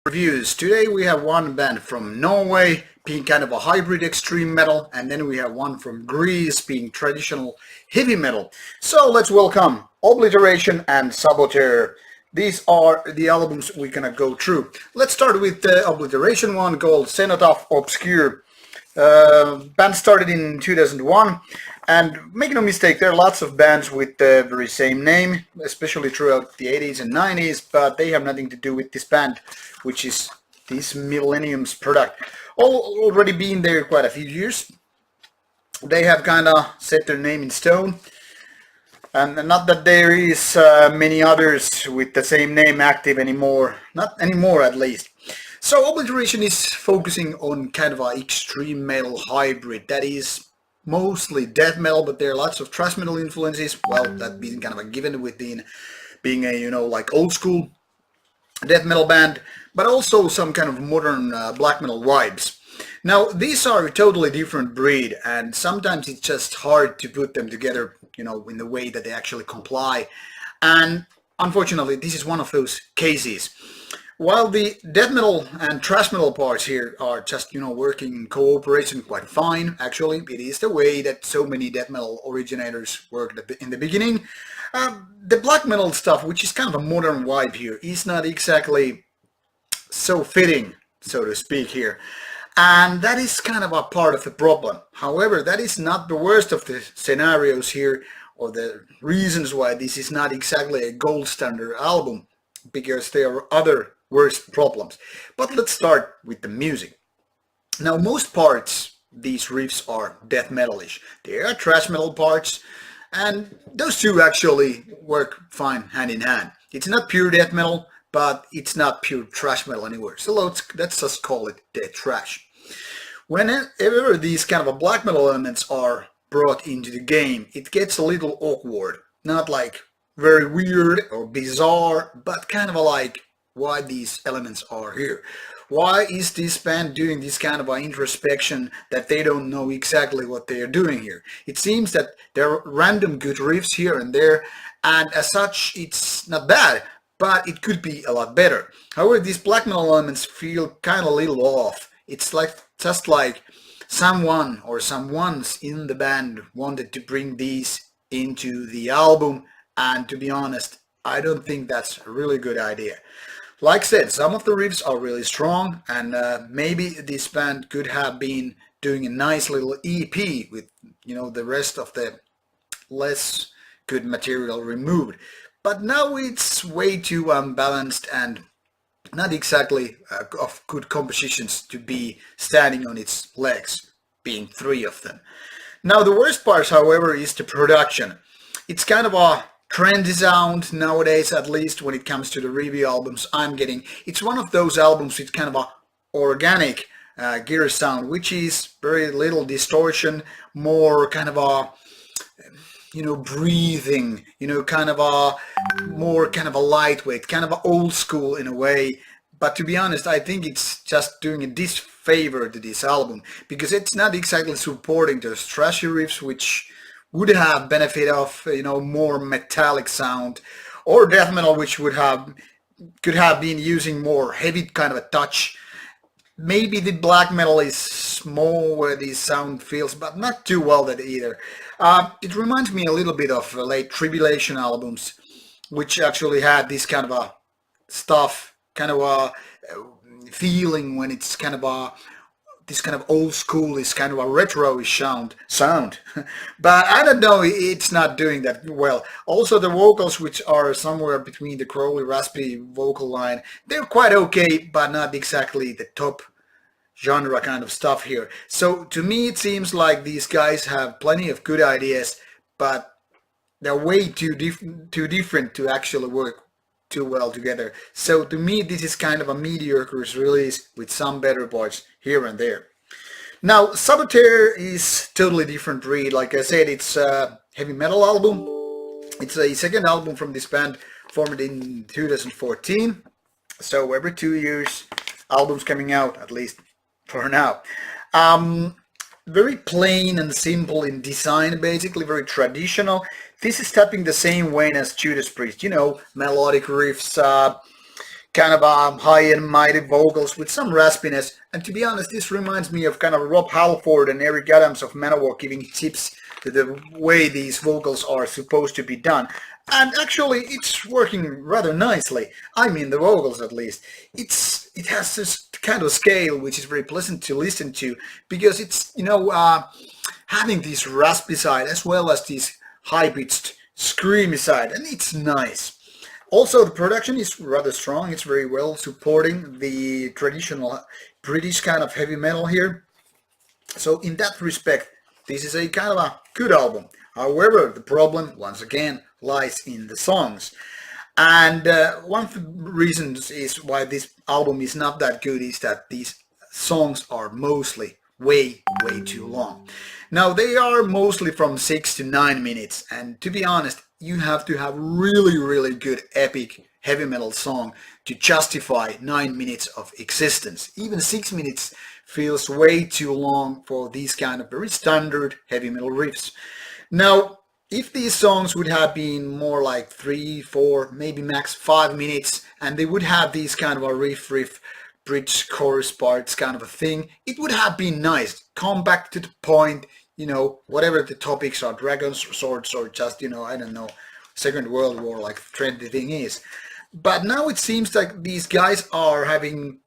Reviews. Today we have one band from Norway being kind of a hybrid extreme metal, and then we have one from Greece being traditional heavy metal. So let's welcome Obliteration and Saboter. These are the albums we're gonna go through. Let's start with the Obliteration one called Cenotaph Obscure. Band started in 2001, and make no mistake, there are lots of bands with the very same name, especially throughout the 80s and 90s, but they have nothing to do with this band, which is this millennium's product. Already been there quite a few years. They have kind of set their name in stone, and not that there is many others with the same name active anymore, not anymore at least. So Obliteration is focusing on kind of an extreme metal hybrid that is mostly death metal, but there are lots of thrash metal influences. Well, that being kind of a given with being a like old school death metal band, but also some kind of modern black metal vibes. Now these are a totally different breed, and sometimes it's just hard to put them together, in the way that they actually comply. And unfortunately, this is one of those cases. While the death metal and thrash metal parts here are just, working in cooperation quite fine, actually, it is the way that so many death metal originators worked in the beginning. The black metal stuff, which is kind of a modern vibe here, is not exactly so fitting, so to speak, here. And that is kind of a part of the problem. However, that is not the worst of the scenarios here, or the reasons why this is not exactly a gold standard album, because there are other worst problems. But let's start with the music. Now, most parts, these riffs are death metalish. There are thrash metal parts, and those two actually work fine hand in hand. It's not pure death metal, but it's not pure thrash metal anywhere. So let's just call it death thrash. Whenever these kind of black metal elements are brought into the game, it gets a little awkward. Not like very weird or bizarre, but kind of like why these elements are here. Why is this band doing this kind of introspection that they don't know exactly what they are doing here? It seems that there are random good riffs here and there, and as such it's not bad, but it could be a lot better. However, these black metal elements feel kind of a little off. It's just like someone or someone's in the band wanted to bring these into the album, and to be honest, I don't think that's a really good idea. Like I said, some of the riffs are really strong, and maybe this band could have been doing a nice little EP with, the rest of the less good material removed. But now it's way too unbalanced and not exactly of good compositions to be standing on its legs, being three of them. Now the worst part, however, is the production. It's kind of a trendy sound nowadays, at least when it comes to the review albums I'm getting. It's one of those albums with kind of a organic gear sound, which is very little distortion, more kind of a breathing, kind of a more kind of a lightweight, kind of a old school in a way. But to be honest, I think it's just doing a disfavor to this album, because it's not exactly supporting those thrashy riffs, which would have benefit of more metallic sound, or death metal, which could have been using more heavy kind of a touch. Maybe the black metal is more where the sound feels, but not too well that either. It reminds me a little bit of late Tribulation albums, which actually had this kind of a stuff, kind of a feeling when it's kind of a this kind of old school, this kind of a retro-ish sound. But I don't know, it's not doing that well. Also the vocals, which are somewhere between the growly, raspy vocal line, they're quite okay, but not exactly the top genre kind of stuff here. So to me it seems like these guys have plenty of good ideas, but they're way too different to actually work too well together. So to me this is kind of a mediocre release with some better parts here and there. Now Saboter is totally different breed. Like I said, it's a heavy metal album. It's a second album from this band, formed in 2014. So every 2 years albums coming out, at least for now. Very plain and simple in design, basically very traditional. This is tapping the same vein as Judas Priest, melodic riffs, kind of high and mighty vocals with some raspiness. And to be honest, this reminds me of kind of Rob Halford and Eric Adams of Manowar giving tips to the way these vocals are supposed to be done. And actually, it's working rather nicely. I mean, the vocals at least. It has this kind of scale which is very pleasant to listen to because it's, having this raspy side as well as this high-pitched screamy side, and it's nice. Also, the production is rather strong. It's very well supporting the traditional British kind of heavy metal here. So in that respect, this is a kind of a good album. However, the problem, once again, lies in the songs. And one of the reasons is why this album is not that good is that these songs are mostly way too long. Now, they are mostly from 6 to 9 minutes, and to be honest, you have to have really good epic heavy metal song to justify 9 minutes of existence. Even 6 minutes feels way too long for these kind of very standard heavy metal riffs. Now, if these songs would have been more like 3, 4, maybe max 5 minutes, and they would have these kind of a riff, bridge, chorus parts kind of a thing, it would have been nice. Come back to the point, whatever the topics are, dragons, swords, or just, I don't know, Second World War, like the trendy thing is. But now it seems like these guys are having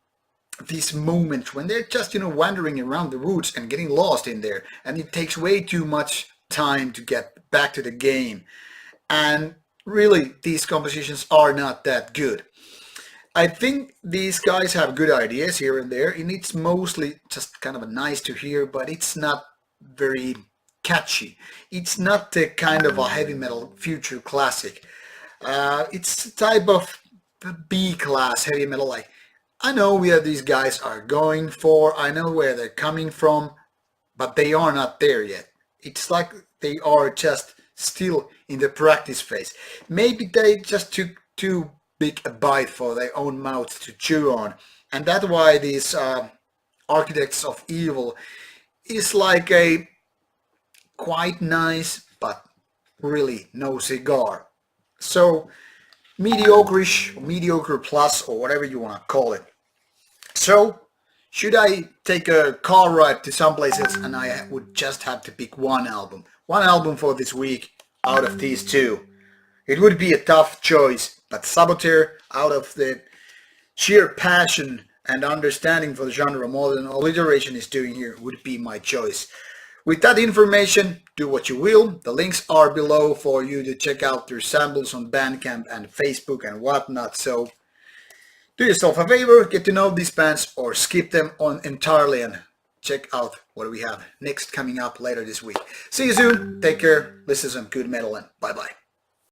these moments when they're just, wandering around the woods and getting lost in there, and it takes way too much time to get back to the game. And really, these compositions are not that good. I think these guys have good ideas here and there, and it's mostly just kind of a nice to hear, but it's not very catchy. It's not the kind of a heavy metal future classic. It's a type of B-class heavy metal. Like, I know where these guys are going for, I know where they're coming from, but they are not there yet. It's like they are just still in the practice phase. Maybe they just took too big a bite for their own mouth to chew on, and that's why these Architects of Evil is like a quite nice but really no cigar. So mediocre-ish, mediocre plus, or whatever you want to call it. So should I take a car ride to some places and I would just have to pick one album for this week out of these two, it would be a tough choice, but Saboter, out of the sheer passion and understanding for the genre more than Obliteration is doing here, would be my choice. With that information, do what you will. The links are below for you to check out their samples on Bandcamp and Facebook and whatnot. So do yourself a favor, get to know these bands or skip them on entirely and check out what we have next coming up later this week. See you soon, take care, listen to some good metal, and bye bye.